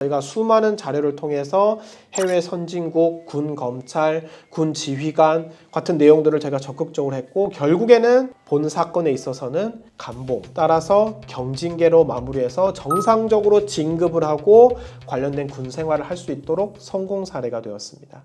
저희가 수많은 자료를 통해서 해외 선진국, 군 검찰, 군 지휘관 같은 내용들을 저희가 적극적으로 했고, 결국에는 본 사건에 있어서는 감봉, 따라서 경징계로 마무리해서 정상적으로 진급을 하고 관련된 군 생활을 할 수 있도록 성공 사례가 되었습니다.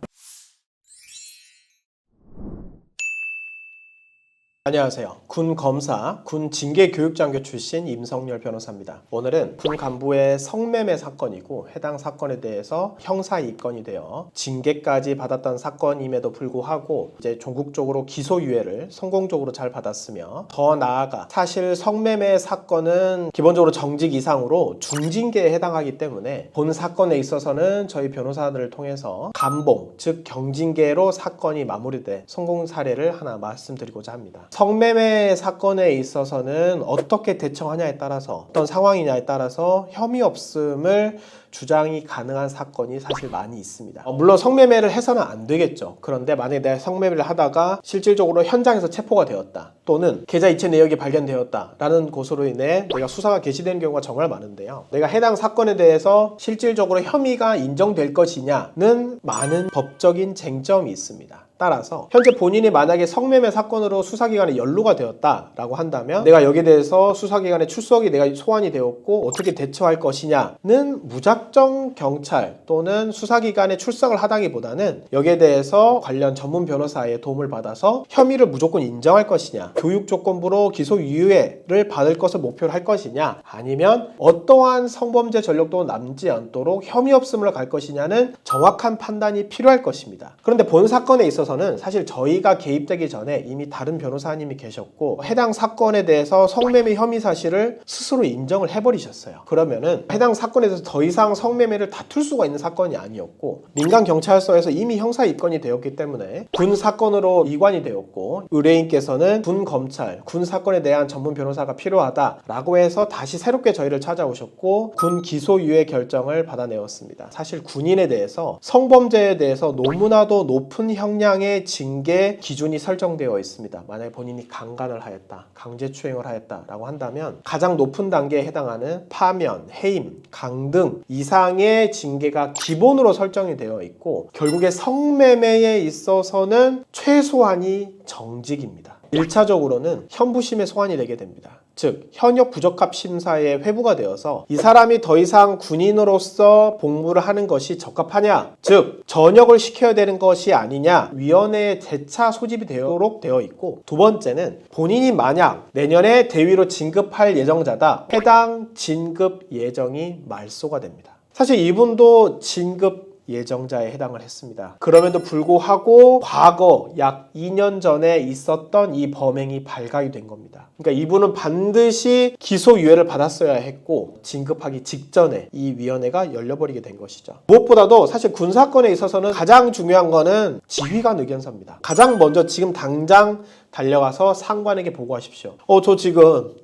안녕하세요. 군 검사, 군 징계교육장교 출신 임성열 변호사입니다. 오늘은 군 간부의 성매매 사건이고, 해당 사건에 대해서 형사 입건이 되어 징계까지 받았던 사건임에도 불구하고 이제 전국적으로 기소유예를 성공적으로 잘 받았으며, 더 나아가 사실 성매매 사건은 기본적으로 정직 이상으로 중징계에 해당하기 때문에 본 사건에 있어서는 저희 변호사들을 통해서 감봉, 즉 경징계로 사건이 마무리돼 성공 사례를 하나 말씀드리고자 합니다. 성매매 사건에 있어서는 어떻게 대처하냐에 따라서, 어떤 상황이냐에 따라서 혐의 없음을 주장이 가능한 사건이 사실 많이 있습니다. 물론 성매매를 해서는 안 되겠죠. 그런데 만약에 내가 성매매를 하다가 실질적으로 현장에서 체포가 되었다, 또는 계좌 이체 내역이 발견되었다 라는 것으로 인해 내가 수사가 개시되는 경우가 정말 많은데요, 내가 해당 사건에 대해서 실질적으로 혐의가 인정될 것이냐는 많은 법적인 쟁점이 있습니다. 따라서 현재 본인이 만약에 성매매 사건으로 수사기관에 연루가 되었다라고 한다면, 내가 여기에 대해서 수사기관에 출석이 내가 소환이 되었고 어떻게 대처할 것이냐는 무작정 경찰 또는 수사기관에 출석을 하다기보다는 여기에 대해서 관련 전문 변호사의 도움을 받아서 혐의를 무조건 인정할 것이냐, 교육 조건부로 기소유예를 받을 것을 목표로 할 것이냐, 아니면 어떠한 성범죄 전력도 남지 않도록 혐의 없음으로 갈 것이냐는 정확한 판단이 필요할 것입니다. 그런데 본 사건에 있어서는 사실 저희가 개입되기 전에 이미 다른 변호사님이 계셨고, 해당 사건에 대해서 성매매 혐의 사실을 스스로 인정을 해버리셨어요. 그러면은 해당 사건에 대해서 더 이상 성매매를 다툴 수가 있는 사건이 아니었고, 민간경찰서에서 이미 형사 입건이 되었기 때문에 군 사건으로 이관이 되었고, 의뢰인께서는 군 검찰, 군 사건에 대한 전문 변호사가 필요하다라고 해서 다시 새롭게 저희를 찾아오셨고 군 기소유예 결정을 받아내었습니다. 사실 군인에 대해서 성범죄에 대해서 너무나도 높은 형량의 징계 기준이 설정되어 있습니다. 만약에 본인이 강간을 하였다, 강제추행을 하였다라고 한다면 가장 높은 단계에 해당하는 파면, 해임, 강등 이상의 징계가 기본으로 설정이 되어 있고, 결국에 성매매에 있어서는 최소한이 정직입니다. 1차적으로는 현부심에 소환이 되게 됩니다. 즉 현역 부적합 심사에 회부가 되어서 이 사람이 더 이상 군인으로서 복무를 하는 것이 적합하냐, 즉 전역을 시켜야 되는 것이 아니냐, 위원회에 재차 소집이 되도록 되어 있고, 두 번째는 본인이 만약 내년에 대위로 진급할 예정자다, 해당 진급 예정이 말소가 됩니다. 사실 이분도 진급 예정자에 해당을 했습니다. 그럼에도 불구하고 과거 약 2년 전에 있었던 이 범행이 발각이 된 겁니다. 그러니까 이분은 반드시 기소유예를 받았어야 했고, 진급하기 직전에 이 위원회가 열려버리게 된 것이죠. 무엇보다도 사실 군사건에 있어서는 가장 중요한 거는 지휘관 의견서입니다. 가장 먼저 지금 당장 달려가서 상관에게 보고하십시오.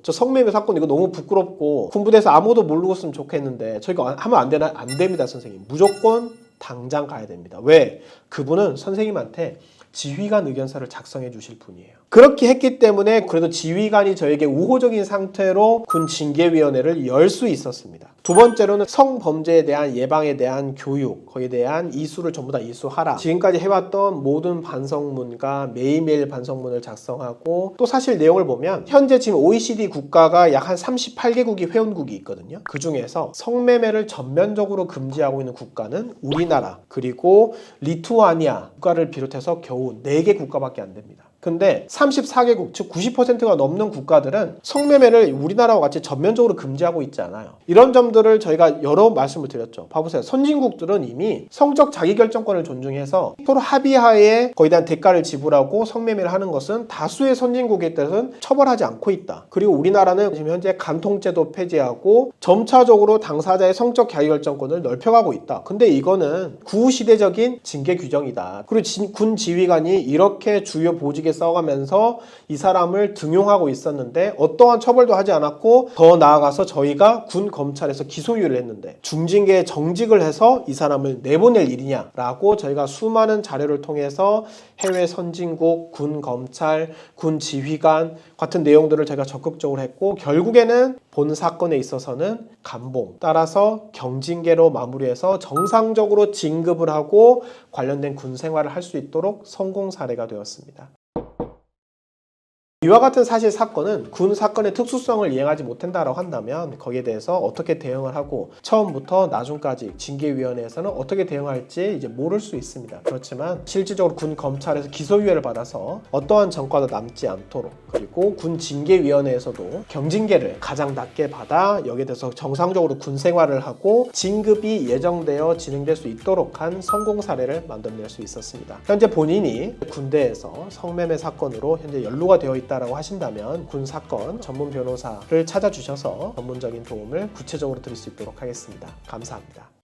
저 성매매 사건 이거 너무 부끄럽고 군부대에서 아무도 모르고 있으면 좋겠는데 저 이거 하면 안 되나? 안 됩니다, 선생님. 무조건 당장 가야 됩니다. 왜? 그분은 선생님한테 지휘관 의견서를 작성해 주실 분이에요. 그렇게 했기 때문에 그래도 지휘관이 저에게 우호적인 상태로 군 징계위원회를 열 수 있었습니다. 두 번째로는 성범죄에 대한 예방에 대한 교육, 거기에 대한 이수를 전부 다 이수하라. 지금까지 해왔던 모든 반성문과 매일매일 반성문을 작성하고, 또 사실 내용을 보면 현재 지금 OECD 국가가 약 한 38개국이 회원국이 있거든요. 그 중에서 성매매를 전면적으로 금지하고 있는 국가는 우리나라, 그리고 리투아니아 국가를 비롯해서 겨우 4개 국가밖에 안 됩니다. 근데 34개국, 즉 90%가 넘는 국가들은 성매매를 우리나라와 같이 전면적으로 금지하고 있지 않아요. 이런 점들을 저희가 여러 말씀을 드렸죠. 봐보세요. 선진국들은 이미 성적 자기결정권을 존중해서 서로 합의하에 거기에 대한 대가를 지불하고 성매매를 하는 것은 다수의 선진국에 대해서는 처벌하지 않고 있다. 그리고 우리나라는 지금 현재 간통죄도 폐지하고 점차적으로 당사자의 성적 자기결정권을 넓혀가고 있다. 근데 이거는 구시대적인 징계 규정이다. 그리고 군 지휘관이 이렇게 주요 보직에 힘들게 써가면서 이 사람을 등용하고 있었는데 어떠한 처벌도 하지 않았고 더 나아가서 저희가 군 검찰에서 기소유예를 했는데 중징계에 정직을 해서 이 사람을 내보낼 일이냐라고 저희가 수많은 자료를 통해서 해외 선진국, 군 검찰, 군 지휘관 같은 내용들을 제가 적극적으로 했고 결국에는 본 사건에 있어서는 감봉 따라서 경징계로 마무리해서 정상적으로 진급을 하고 관련된 군 생활을 할 수 있도록 성공 사례가 되었습니다. 이와 같은 사실 사건은 군 사건의 특수성을 이행하지 못한다고 한다면 거기에 대해서 어떻게 대응을 하고 처음부터 나중까지 징계위원회에서는 어떻게 대응할지 이제 모를 수 있습니다. 그렇지만 실질적으로 군 검찰에서 기소유예를 받아서 어떠한 전과도 남지 않도록 그리고 군 징계위원회에서도 경징계를 가장 낮게 받아 여기에 대해서 정상적으로 군 생활을 하고 진급이 예정되어 진행될 수 있도록 한 성공 사례를 만들어낼 수 있었습니다. 현재 본인이 군대에서 성매매 사건으로 현재 연루가 되어 있다라고 하신다면 군 사건 전문 변호사를 찾아주셔서 전문적인 도움을 구체적으로 드릴 수 있도록 하겠습니다. 감사합니다.